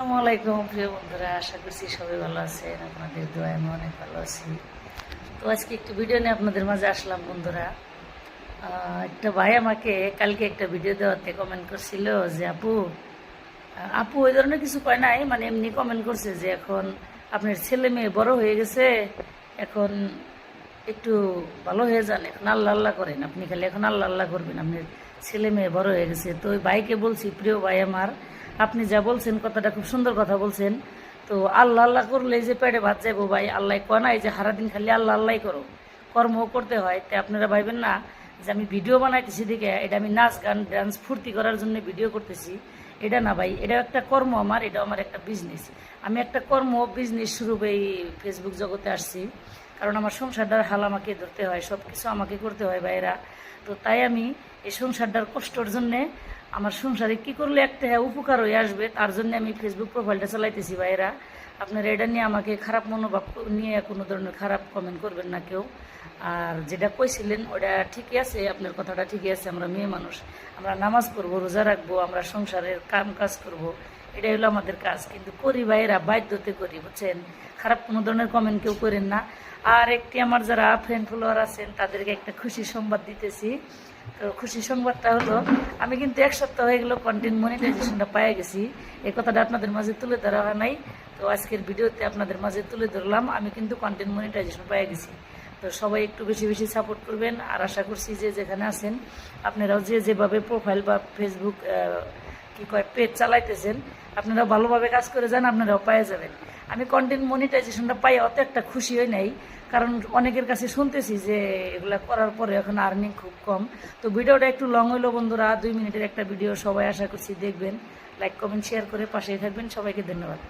আসসালামু আলাইকুম প্রিয় বন্ধুরা, আশা করছি সবাই ভালো আছেন। আপনাদের দোয়ায় আমি অনেক ভালো আছি। তো আজকে একটু ভিডিও নিয়ে আপনাদের মাঝে আসলাম বন্ধুরা। একটা ভাই আমাকে কালকে একটা ভিডিও দেওয়াতে কমেন্ট করছিল যে আপু আপু ওই ধরনের কিছু কয় নাই, মানে এমনি কমেন্ট করছে যে এখন আপনার ছেলে মেয়ে বড় হয়ে গেছে, এখন একটু ভালো হয়ে যান, এখন আল্লাহ আল্লাহ করেন, আপনি খালি এখন আল্লাহ আল্লাহ করবেন, আপনার ছেলে মেয়ে বড় হয়ে গেছে। তো ওই ভাইকে বলছি, প্রিয় ভাই আমার, আপনি যা বলছেন কথাটা খুব সুন্দর কথা বলছেন। তো আল্লাহ আল্লাহ করলে যে পেটে ভাত যাবো ভাই, আল্লাহ কয় না এই যে সারাদিন খালি আল্লাহ আল্লাহ করো, কর্ম করতে হয়। তাই আপনারা ভাইবেন না যে আমি ভিডিও বানাইতেছি দেখে এটা আমি নাচ গান ডান্স ফুর্তি করার জন্য ভিডিও করতেছি, এটা না ভাই, এটা একটা কর্ম আমার, এটা আমার একটা বিজনেস। আমি একটা কর্ম বিজনেস শুরু এই ফেসবুক জগতে আসছি, কারণ আমার সংসারটার হাল আমাকে ধরতে হয়, সব কিছু আমাকে করতে হয় ভাইরা। তো তাই আমি এই সংসারটার কষ্টর জন্যে, আমার সংসারে কি করলে একটা উপকার হয়ে আসবে তার জন্য আমি ফেসবুক প্রোফাইলটা চালাইতেছি ভাইরা। আপনারা এটা নিয়ে আমাকে খারাপ মনোভাব নিয়ে কোনো ধরনের খারাপ কমেন্ট করবেন না কেউ। আর যেটা কইছিলেন ওটা ঠিকই আছে, আপনার কথাটা ঠিকই আছে। আমরা মেয়ে মানুষ, আমরা নামাজ পড়বো, রোজা রাখবো, আমরা সংসারের কাম কাজ করব, এটাই হলো আমাদের কাজ। কিন্তু করি ভাইয়েরা, বাধ্যতে করি, বুঝছেন। খারাপ কোনো ধরনের কমেন্ট কেউ করেন না। আর একটি আমার যারা ফ্রেন্ড ফলোয়ার আছেন তাদেরকে একটা খুশি সংবাদ দিতেছি। তো খুশি সংবাদটা হলো, আমি কিন্তু 1 সপ্তাহ হয়ে গেল কন্টেন্ট মনিটাইজেশনটা পেয়ে গেছি। এই কথাটা আপনাদের মাঝে তুলে ধরা হয় নাই, তো আজকের ভিডিওতে আপনাদের মাঝে তুলে ধরলাম। আমি কিন্তু কন্টেন্ট মনিটাইজেশন পেয়ে গেছি। তো সবাই একটু বেশি বেশি সাপোর্ট করবেন। আর আশা করছি যে যেখানে আছেন আপনারাও যে যেভাবে প্রোফাইল বা ফেসবুক কি কয় পেজ চালাইতেছেন, আপনারা ভালোভাবে কাজ করে যান, আপনারাও পেয়ে যাবেন। আমি কন্টেন্ট মনিটাইজেশনটা পাই অত একটা খুশি হই নাই, কারণ অনেকের কাছে শুনতেছি যে এগুলা করার পরে এখন আর্নিং খুব কম। তো ভিডিওটা একটু লং হইলো বন্ধুরা, 2 মিনিটের একটা ভিডিও, সবাই আশা করছি দেখবেন। লাইক কমেন্ট শেয়ার করে পাশেই থাকবেন। সবাইকে ধন্যবাদ।